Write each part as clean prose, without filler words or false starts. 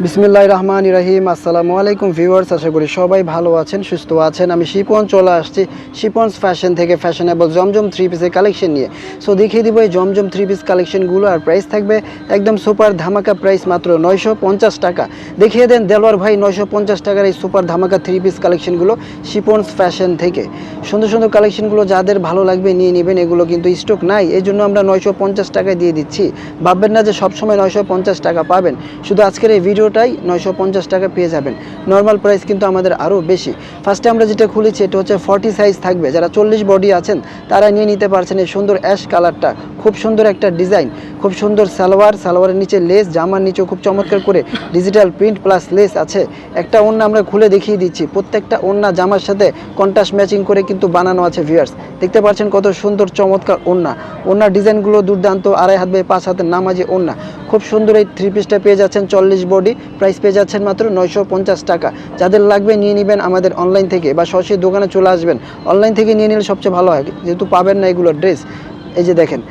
বিসমিল্লাহির রহমানির রহিম। আসসালামু আলাইকুম ভিউয়ার্স, আশা করি সবাই ভালো আছেন, সুস্থ আছেন। আমি শিপন চলে আসছি শিপনস ফ্যাশন থেকে ফ্যাশনেবল জমজম থ্রি পিসের কালেকশন নিয়ে। সো দেখিয়ে দিব এই জমজম থ্রি পিস কালেকশনগুলো, আর প্রাইস থাকবে একদম সুপার ধামাকা প্রাইস, মাত্র 950 টাকা। দেখিয়ে দেন দেলোয়ার ভাই 950 টাকার এই সুপার ধামাকা থ্রি পিস কালেকশনগুলো শিপনস ফ্যাশন থেকে। সুন্দর সুন্দর কালেকশনগুলো যাদের ভালো লাগবে নিয়ে নেবেন। এগুলো কিন্তু স্টক নাই, এই জন্য আমরা 950 টাকায় দিয়ে দিচ্ছি। ভাববেন না যে সবসময় 950 টাকা পাবেন, শুধু আজকের এই ভিডিওটাই 950 টাকা পেয়ে যাবেন। নর্মাল প্রাইস কিন্তু আমাদের আরও বেশি। ফার্স্টে আমরা যেটা খুলেছি এটা হচ্ছে 40 সাইজ থাকবে, যারা 40 বডি আছেন তারা নিয়ে নিতে পারছেন। এই সুন্দর অ্যাশ কালারটা, খুব সুন্দর একটা ডিজাইন, খুব সুন্দর সালোয়ারের নিচে লেস, জামার নিচেও খুব চমৎকার করে ডিজিটাল প্রিন্ট প্লাস লেস আছে। একটা ওড়না আমরা খুলে দেখিয়ে দিচ্ছি, প্রত্যেকটা ওড়না জামার সাথে কন্ট্রাস্ট ম্যাচিং করে কিন্তু বানানো আছে। ভিউয়ার্স দেখতে পাচ্ছেন কত সুন্দর চমৎকার ওড়নার ডিজাইনগুলো দুর্দান্ত। 2.5 হাত বাই 5 হাতের নামাজি ওড়না, খুব সুন্দর এই থ্রি পিসটা পেয়ে যাচ্ছেন 40 বডি, প্রাইস পেয়ে যাচ্ছেন মাত্র 950 টাকা। যাদের লাগবে নিয়ে নেবেন আমাদের অনলাইন থেকে, বা সরাসরি দোকানে চলে আসবেন। অনলাইন থেকে নিয়ে নিলে সবচেয়ে ভালো হয়, যেহেতু পাবেন না এগুলো ড্রেস। এই যে দেখেন,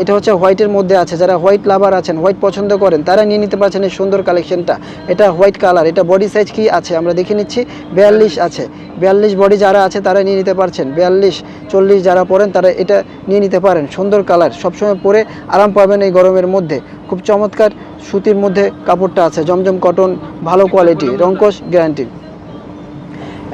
এটা হচ্ছে হোয়াইটের মধ্যে আছে, যারা হোয়াইট লাভার আছেন, হোয়াইট পছন্দ করেন, তারা নিয়ে নিতে পারছেন এই সুন্দর কালেকশনটা। এটা হোয়াইট কালার, এটা বডি সাইজ কি আছে আমরা দেখে নিচ্ছি। 42 আছে, 42 বডি যারা আছে তারা নিয়ে নিতে পারছেন। 42 40 যারা পরেন তারা এটা নিয়ে নিতে পারেন। সুন্দর কালার, সবসময় পরে আরাম পাবেন এই গরমের মধ্যে। খুব চমৎকার সুতির মধ্যে কাপড়টা আছে, জমজম কটন, ভালো কোয়ালিটি, রংকশ গ্যারান্টি।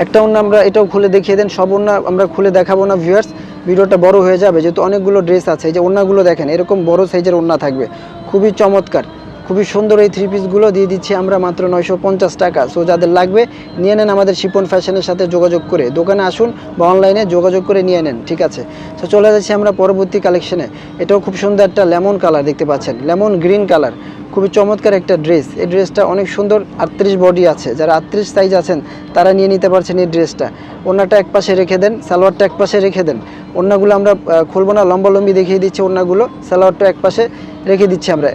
একটা ওড়না আমরা এটাও খুলে দেখিয়ে দেন। সব ওড়না আমরা খুলে দেখাবো না ভিউয়ার্স, ভিডিওটা বড় হয়ে যাবে, যেহেতু অনেকগুলো ড্রেস আছে। এই যে ওড়নাগুলো দেখেন, এরকম বড় সাইজের ওড়না থাকবে, খুবই চমৎকার, খুবই সুন্দর। এই থ্রি পিসগুলো দিয়ে দিচ্ছি আমরা মাত্র 950 টাকা। সো যাদের লাগবে নিয়ে নেন আমাদের শিপন ফ্যাশনের সাথে যোগাযোগ করে, দোকানে আসুন বা অনলাইনে যোগাযোগ করে নিয়ে নেন, ঠিক আছে। তো চলে যাচ্ছি আমরা পরবর্তী কালেকশনে। এটাও খুব সুন্দর একটা লেমন কালার দেখতে পাচ্ছেন, লেমন গ্রিন কালার, খুবই চমৎকার একটা ড্রেস। এই ড্রেসটা অনেক সুন্দর, 38 বডি আছে, যারা 38 সাইজ আছেন তারা নিয়ে নিতে পারছেন এই ড্রেসটা। ওড়নাটা এক পাশে রেখে দেন, সালোয়ারটা এক পাশে রেখে দেন। ওড়নাগুলো আমরা খুলবো না, লম্বালম্বি দেখিয়ে দিচ্ছি ওড়নাগুলো, সালোয়ারটা এক পাশে রেখে দিচ্ছি আমরা।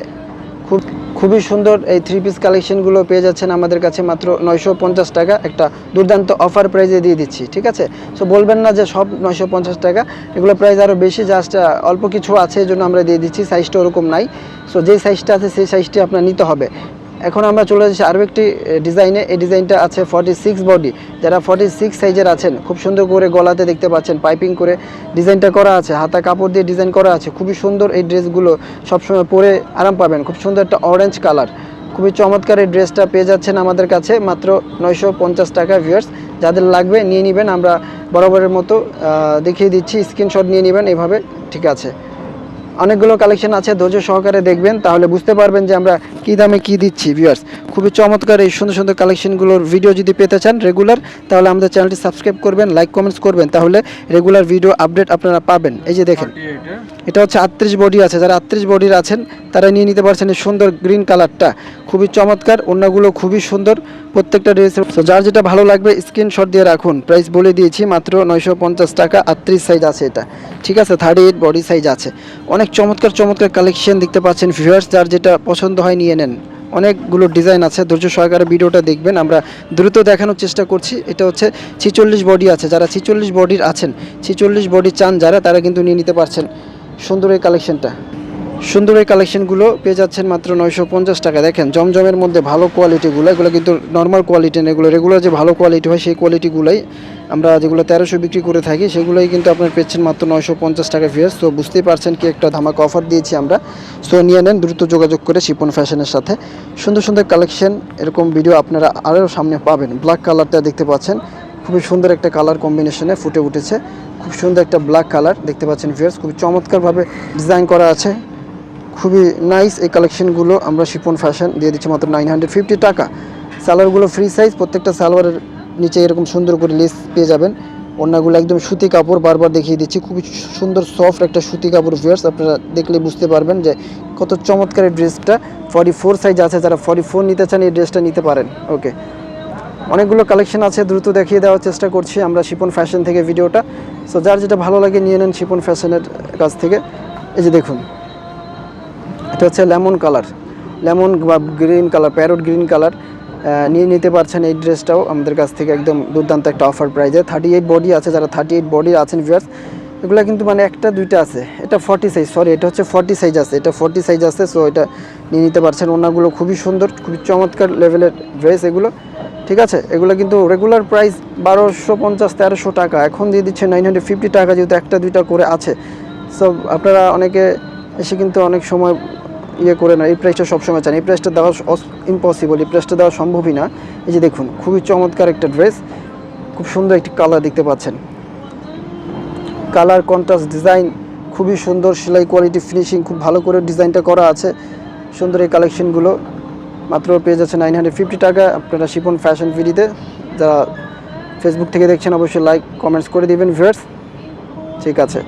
খুবই সুন্দর এই থ্রি পিস কালেকশনগুলো পেয়ে যাচ্ছেন আমাদের কাছে মাত্র 950 টাকা। একটা দুর্দান্ত অফার প্রাইজে দিয়ে দিচ্ছি, ঠিক আছে। সো বলবেন না যে সব 950 টাকা, এগুলো প্রাইস আরও বেশি, জাস্ট অল্প কিছু আছে এই জন্য আমরা দিয়ে দিচ্ছি। সাইজটা ওরকম নাই, সো যেই সাইজটা আছে সেই সাইজটি আপনার নিতে হবে। এখন আমরা চলে যাচ্ছি আরও একটি ডিজাইনে। এই ডিজাইনটা আছে 46 বডি, যারা 46 সাইজের আছেন, খুব সুন্দর করে গলাতে দেখতে পাচ্ছেন পাইপিং করে ডিজাইনটা করা আছে, হাতা কাপড় দিয়ে ডিজাইন করা আছে। খুবই সুন্দর এই ড্রেসগুলো, সবসময় পরে আরাম পাবেন। খুব সুন্দর একটা অরেঞ্জ কালার, খুবই চমৎকার এই ড্রেসটা পেয়ে যাচ্ছেন আমাদের কাছে মাত্র 950 টাকা। ভিউয়ার্স যাদের লাগবে নিয়ে নেবেন, আমরা বরাবরের মতো দেখিয়ে দিচ্ছি, স্ক্রিনশট নিয়ে নেবেন এভাবে, ঠিক আছে। অনেকগুলো কালেকশন আছে, ধৈর্য সহকারে দেখবেন, তাহলে বুঝতে পারবেন যে আমরা কী দামে কী দিচ্ছি। ভিউয়ার্স খুবই চমৎকার এই সুন্দর সুন্দর কালেকশনগুলোর ভিডিও যদি পেতে চান রেগুলার, তাহলে আমাদের চ্যানেলটি সাবস্ক্রাইব করবেন, লাইক কমেন্টস করবেন, তাহলে রেগুলার ভিডিও আপডেট আপনারা পাবেন। এই যে দেখেন, এটা হচ্ছে 38 বডি আছে, যারা 38 বডির আছেন তারা নিয়ে নিতে পারছেন এই সুন্দর গ্রিন কালারটা, খুবই চমৎকার। ওড়নাগুলো খুবই সুন্দর প্রত্যেকটা ড্রেসের। তো যার যেটা ভালো লাগবে স্ক্রিনশট দিয়ে রাখুন। প্রাইস বলে দিয়েছি মাত্র 950 টাকা। 38 সাইজ আছে এটা, ঠিক আছে। 38 বডি সাইজ আছে। অনেক চমৎকার চমৎকার কালেকশন দেখতে পাচ্ছেন ভিউয়ার্স, যার যেটা পছন্দ হয় নিয়ে নেন। অনেকগুলো ডিজাইন আছে, ধৈর্য সহকারে ভিডিওটা দেখবেন, আমরা দ্রুত দেখানোর চেষ্টা করছি। এটা হচ্ছে 46 বডি আছে, যারা 46 বডির আছেন, 46 বডি চান যারা, তারা কিন্তু নিয়ে নিতে পারছেন সুন্দর এই কালেকশনটা। সুন্দর এই কালেকশনগুলো পেয়ে যাচ্ছেন মাত্র 950 টাকা। দেখেন জমজমের মধ্যে ভালো কোয়ালিটিগুলো, এগুলো কিন্তু নর্মাল কোয়ালিটি না, এগুলো রেগুলার যে ভালো কোয়ালিটি হয় সেই কোয়ালিটিগুলোই আমরা যেগুলো 1300 বিক্রি করে থাকি, সেগুলোই কিন্তু আপনার পেয়েছেন মাত্র 950 টাকা। ভিউয়ার্স তো বুঝতেই পারছেন কি একটা ধামাকা অফার দিয়েছি আমরা। সো নিয়ে নেন দ্রুত যোগাযোগ করে শিপন ফ্যাশনের সাথে। সুন্দর সুন্দর কালেকশন, এরকম ভিডিও আপনারা আরও সামনে পাবেন। ব্ল্যাক কালারটা দেখতে পাচ্ছেন, খুবই সুন্দর একটা কালার কম্বিনেশনে ফুটে উঠেছে, খুব সুন্দর একটা ব্ল্যাক কালার দেখতে পাচ্ছেন ভিউয়ার্স, খুবই চমৎকারভাবে ডিজাইন করা আছে, খুবই নাইস। এই কালেকশনগুলো আমরা শিপন ফ্যাশন দিয়ে দিচ্ছি মাত্র 950 টাকা। সালোয়ারগুলো ফ্রি সাইজ, প্রত্যেকটা সালোয়ারের নিচে এরকম সুন্দর করে লেস পেয়ে যাবেন। ওড়নাগুলো একদম সুতি কাপড়, বারবার দেখিয়ে দিচ্ছি, খুবই সুন্দর সফট একটা সুতি কাপড়। ভিউয়ার্স আপনারা দেখলে বুঝতে পারবেন যে কত চমৎকার এই ড্রেসটা। 44 সাইজ আছে, যারা 44 নিতে চান এই ড্রেসটা নিতে পারেন। ওকে, অনেকগুলো কালেকশন আছে, দ্রুত দেখিয়ে দেওয়ার চেষ্টা করছি আমরা শিপন ফ্যাশন থেকে ভিডিওটা। সো যার যেটা ভালো লাগে নিয়ে নেন শিপন ফ্যাশনের কাছ থেকে। এই যে দেখুন, এটা হচ্ছে লেমন কালার, লেমন বা green colour, parrot green colour, নিয়ে নিতে পারছেন এই ড্রেসটাও আমাদের কাছ থেকে একদম দুর্দান্ত একটা অফার প্রাইজে। 38 বডি আছে, যারা 38 বডি আছেন ভিউয়ার্স এগুলো কিন্তু মানে একটা দুইটা আছে, এটা 40 সাইজ, সরি এটা হচ্ছে 40 সাইজ আছে, এটা 40 সাইজ আছে। সো এটা নিয়ে নিতে পারছেন। ওনাগুলো খুবই সুন্দর, খুবই চমৎকার লেভেলের ড্রেস এগুলো, ঠিক আছে। এগুলো কিন্তু রেগুলার প্রাইস 1250-1300 টাকা, এখন দিয়ে দিচ্ছে 950 টাকা, যেহেতু একটা দুইটা করে আছে। সো আপনারা অনেকে এসে কিন্তু অনেক সময় করে না, এই প্রাইসটা সবসময় চান, এই প্রাইসটা দেওয়া ইম্পসিবল, এই প্রাইসটা দেওয়া সম্ভবই না। এই যে দেখুন, খুবই চমৎকার একটা ড্রেস, খুব সুন্দর একটি কালার দেখতে পাচ্ছেন, কালার কন্ট্রাস্ট ডিজাইন খুবই সুন্দর, সেলাই কোয়ালিটি ফিনিশিং খুব ভালো করে ডিজাইনটা করা আছে। সুন্দর এই কালেকশনগুলো মাত্র পেয়ে যাচ্ছে 950 টাকা আপনারা শিপন ফ্যাশন ভিডিওতে। যারা ফেসবুক থেকে দেখছেন অবশ্যই লাইক কমেন্টস করে দিবেন ভিউয়ার্স, ঠিক আছে।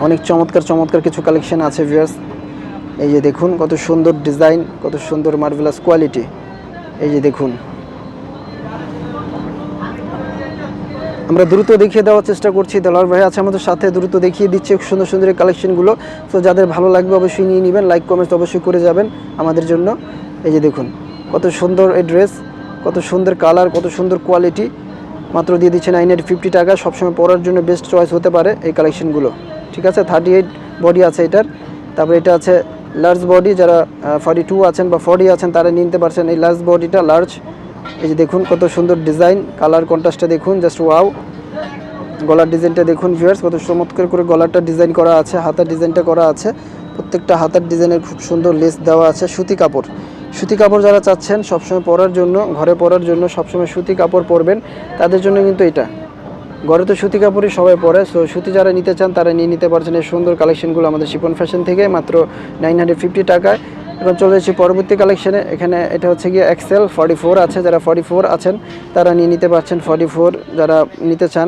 অনেক চমৎকার চমৎকার কিছু কালেকশন আছে ভিউয়ার্স। এই যে দেখুন কত সুন্দর ডিজাইন, কত সুন্দর মার্ভেলাস কোয়ালিটি। এই যে দেখুন, আমরা দ্রুত দেখিয়ে দেওয়ার চেষ্টা করছি, দেলোয়ার ভাই আছে আমাদের সাথে, দ্রুত দেখিয়ে দিচ্ছে সুন্দর সুন্দর এই কালেকশনগুলো। তো যাদের ভালো লাগবে অবশ্যই নিয়ে নেবেন, লাইক কমেন্টস অবশ্যই করে যাবেন আমাদের জন্য। এই যে দেখুন কত সুন্দর এই ড্রেস, কত সুন্দর কালার, কত সুন্দর কোয়ালিটি, মাত্র দিয়ে দিচ্ছে 950 টাকা। সবসময় পরার জন্য বেস্ট চয়েস হতে পারে এই কালেকশনগুলো, ঠিক আছে। 38 বডি আছে এটার, তারপরে এটা আছে লার্জ বডি, যারা 42 আছেন বা 40 আছেন তারা নিতে পারছেন এই লার্জ বডিটা, লার্জ। এই যে দেখুন কত সুন্দর ডিজাইন, কালার কন্ট্রাস্টটা দেখুন, জাস্ট ওয়াও। গলার ডিজাইনটা দেখুন ভিউয়ার্স, কত চমৎকার করে গলাটা ডিজাইন করা আছে, হাতার ডিজাইনটা করা আছে, প্রত্যেকটা হাতার ডিজাইনের খুব সুন্দর লেস দেওয়া আছে। সুতি কাপড়, সুতি কাপড় যারা চাচ্ছেন সবসময় পরার জন্য, ঘরে পরার জন্য সবসময় সুতি কাপড় পরবেন, তাদের জন্য কিন্তু এটা। ঘরে তো সুতি কাপড়ই সবাই পরে, সো সুতি যারা নিতে চান তারা নিয়ে নিতে পারছেন এই সুন্দর কালেকশনগুলো আমাদের শিপন ফ্যাশন থেকে, মাত্র 950 টাকায়। এখন চলে যাচ্ছি পরবর্তী কালেকশনে। এখানে এটা হচ্ছে গিয়ে এক্সেল 44 আছে, যারা 44 আছেন তারা নিয়ে নিতে পারছেন, 44 যারা নিতে চান।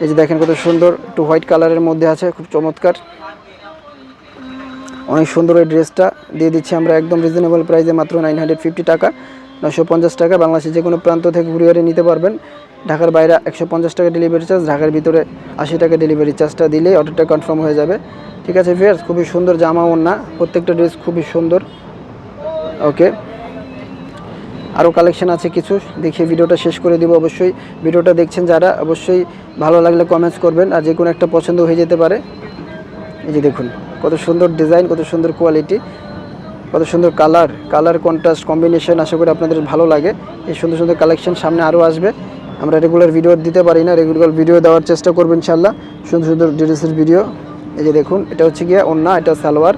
এই যে দেখেন কত সুন্দর, একটু হোয়াইট কালারের মধ্যে আছে, খুব চমৎকার, অনেক সুন্দর এই ড্রেসটা দিয়ে দিচ্ছি আমরা একদম রিজনেবল প্রাইসে, মাত্র 950 টাকা, 950 টাকা। বাংলাদেশের যে কোনো প্রান্ত থেকে কুরিয়ারে নিতে পারবেন। ঢাকার বাইরে 150 টাকা ডেলিভারি চার্জ, ঢাকার ভিতরে 80 টাকা ডেলিভারি চার্জটা দিলেই অর্ডারটা কনফার্ম হয়ে যাবে, ঠিক আছে ভিউয়ার্স। খুবই সুন্দর জামা ওড়না, প্রত্যেকটা ড্রেস খুবই সুন্দর। ওকে, আরও কালেকশন আছে কিছু, দেখিয়ে ভিডিওটা শেষ করে দিব। অবশ্যই ভিডিওটা দেখছেন যারা, অবশ্যই ভালো লাগলে কমেন্টস করবেন, আর যে কোনো একটা পছন্দ হয়ে যেতে পারে। এই যে দেখুন কত সুন্দর ডিজাইন, কত সুন্দর কোয়ালিটি, কত সুন্দর কালার, কালার কন্ট্রাস্ট কম্বিনেশন, আশা করি আপনাদের ভালো লাগে। এই সুন্দর সুন্দর কালেকশন সামনে আরও আসবে। আমরা রেগুলার ভিডিও দিতে পারি না, রেগুলার ভিডিও দেওয়ার চেষ্টা করবেন ইনশাল্লাহ, সুন্দর সুন্দর ড্রেসের ভিডিও। এই যে দেখুন এটা হচ্ছে গিয়ে ওড়না, এটা সালোয়ার,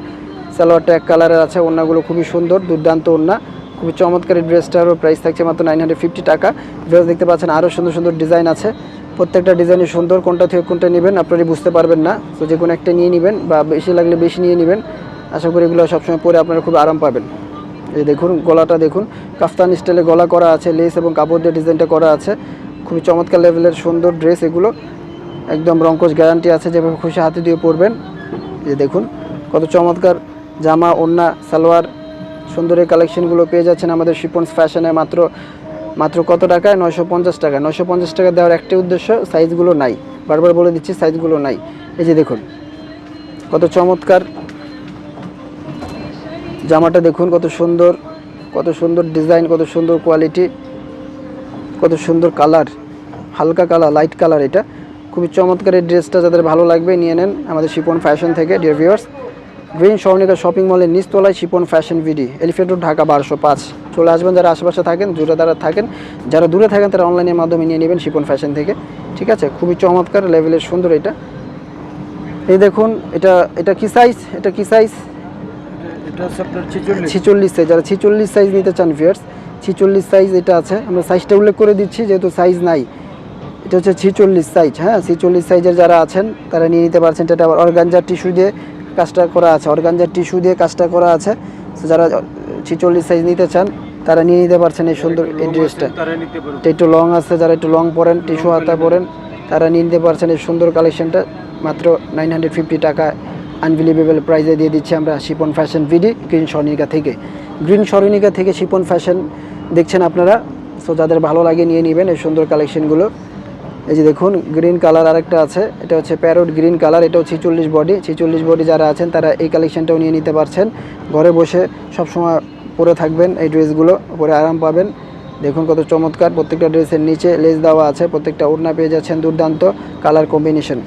সালোয়ারটা এক কালারের আছে, ওড়নাগুলো খুবই সুন্দর, দুর্দান্ত ওড়না, খুবই চমৎকার। এই ড্রেসটারও প্রাইস থাকছে মাত্র 950 টাকা। ড্রেস দেখতে পাচ্ছেন আরও সুন্দর সুন্দর ডিজাইন আছে, প্রত্যেকটা ডিজাইনই সুন্দর, কোনটা থেকে কোনটা নেবেন আপনারা বুঝতে পারবেন না। তো যে কোনো একটা নিয়ে নেবেন, বা বেশি লাগলে বেশি নিয়ে নেবেন, আশা করি এগুলো সবসময় পরে আপনারা খুব আরাম পাবেন। এই দেখুন গলাটা দেখুন, কাফতান স্টাইলে গলা করা আছে, লেস এবং কাপড় দিয়ে ডিজাইনটা করা আছে, খুবই চমৎকার লেভেলের সুন্দর ড্রেস এগুলো, একদম রংকশ গ্যারান্টি আছে, যেভাবে খুশি হাতে দিয়ে পরবেন। এই দেখুন কত চমৎকার জামা, ওড়না, সালোয়ার, সুন্দর এই কালেকশনগুলো পেয়ে যাচ্ছেন আমাদের শিপন্স ফ্যাশনে, মাত্র কত টাকায়? 950 টাকা। 950 টাকা দেওয়ার একটি উদ্দেশ্য, সাইজগুলো নাই, বারবার বলে দিচ্ছি সাইজগুলো নাই। এই যে দেখুন কত চমৎকার জামাটা, দেখুন কত সুন্দর, কত সুন্দর ডিজাইন, কত সুন্দর কোয়ালিটি, কত সুন্দর কালার, হালকা কালার, লাইট কালার, এটা খুবই চমৎকার। এই ড্রেসটা যাদের ভালো লাগবে নিয়ে নেন আমাদের শিপন ফ্যাশন থেকে। Dear viewers, green Swarnika shopping মলের নিচতলায় শিপন ফ্যাশন ভিডি, এলিফ্যান্ট রোড, ঢাকা 1205। চলে আসবেন যারা আশেপাশে থাকেন, যারা দূরে থাকেন তারা অনলাইনের মাধ্যমে নিয়ে নেবেন শিপন ফ্যাশন থেকে, ঠিক আছে। খুবই চমৎকার লেভেলের সুন্দর এটা। এই দেখুন এটা কি সাইজ? এটা কি সাইজ? এটা হচ্ছে আপনার 46 সাইজ। যারা 46 সাইজ নিতে চান ভিউয়ার্স, 46 সাইজ এটা আছে, আমরা সাইজটা উল্লেখ করে দিচ্ছি যেহেতু সাইজ নাই। এটা হচ্ছে 46 সাইজ, হ্যাঁ 46 সাইজের যারা আছেন তারা নিয়ে নিতে পারছেন। এটা আবার অর্গানজার টিস্যু দিয়ে কাজটা করা আছে, অর্গানজার টিস্যু দিয়ে কাজটা করা আছে। তো যারা 46 সাইজ নিতে চান তারা নিয়ে নিতে পারছেন এই সুন্দর এই ড্রেসটা। এটা একটু লং আছে, যারা একটু লং পরেন, টিস্যু হাতা পরেন, তারা নিয়ে নিতে পারছেন এই সুন্দর কালেকশনটা, মাত্র 950 টাকা আনবিলিভেবল প্রাইসে দিয়ে দিচ্ছি আমরা শিপন ফ্যাশন ভিডি, গ্রিন স্বর্ণিকা থেকে শিপন ফ্যাশন দেখছেন আপনারা। সো যাদের ভালো লাগে নিয়ে নেবেন এই সুন্দর কালেকশনগুলো। এই যে দেখুন গ্রিন কালার আরেকটা আছে, এটা হচ্ছে প্যারোট গ্রিন কালার, এটাও 46 বডি যারা আছেন তারা এই কালেকশনটাও নিয়ে নিতে পারছেন। ঘরে বসে সবসময় পরে থাকবেন, এই ড্রেসগুলো পরে আরাম পাবেন, দেখুন কত চমৎকার, প্রত্যেকটা ড্রেসের নিচে লেস দেওয়া আছে, প্রত্যেকটা ওড়না পেয়ে যাচ্ছেন দুর্দান্ত কালার কম্বিনেশন,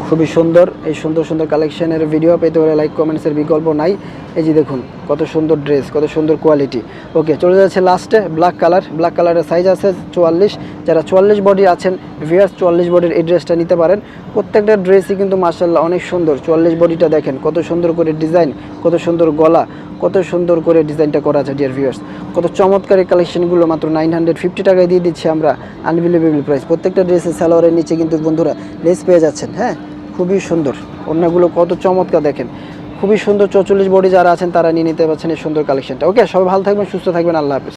খুবই সুন্দর। এই সুন্দর সুন্দর কালেকশনের ভিডিও পেতে হলে লাইক কমেন্টসের বিকল্প নাই। এই যে দেখুন কত সুন্দর ড্রেস, কত সুন্দর কোয়ালিটি। ওকে, চলে যাচ্ছে লাস্টে ব্ল্যাক কালার। ব্ল্যাক কালারের সাইজ আছে 44, যারা 44 বডি আছেন ভিউয়ার্স 44 বডির এই ড্রেসটা নিতে পারেন। প্রত্যেকটা ড্রেসই কিন্তু মাশাআল্লাহ অনেক সুন্দর। 44 বডিটা দেখেন কত সুন্দর করে ডিজাইন, কত সুন্দর গলা, কত সুন্দর করে ডিজাইনটা করা আছে ডিয়ার ভিউয়ার্স। কত চমৎকার এই কালেকশনগুলো মাত্র 950 টাকায় দিয়ে দিচ্ছি আমরা, আনবিলিভেবল প্রাইস। প্রত্যেকটা ড্রেসের সালোয়ারের নিচে কিন্তু বন্ধুরা লেস পেয়ে যাচ্ছেন। হ্যাঁ, খুবই সুন্দর, ওড়নাগুলো কত চমৎকার দেখেন, খুবই সুন্দর। 44 বডি যারা আছেন তারা নিয়ে নিতে পারছেন এই সুন্দর কালেকশনটা। ওকে, সবাই ভালো থাকবেন, সুস্থ থাকবেন, আল্লাহ হাফেজ।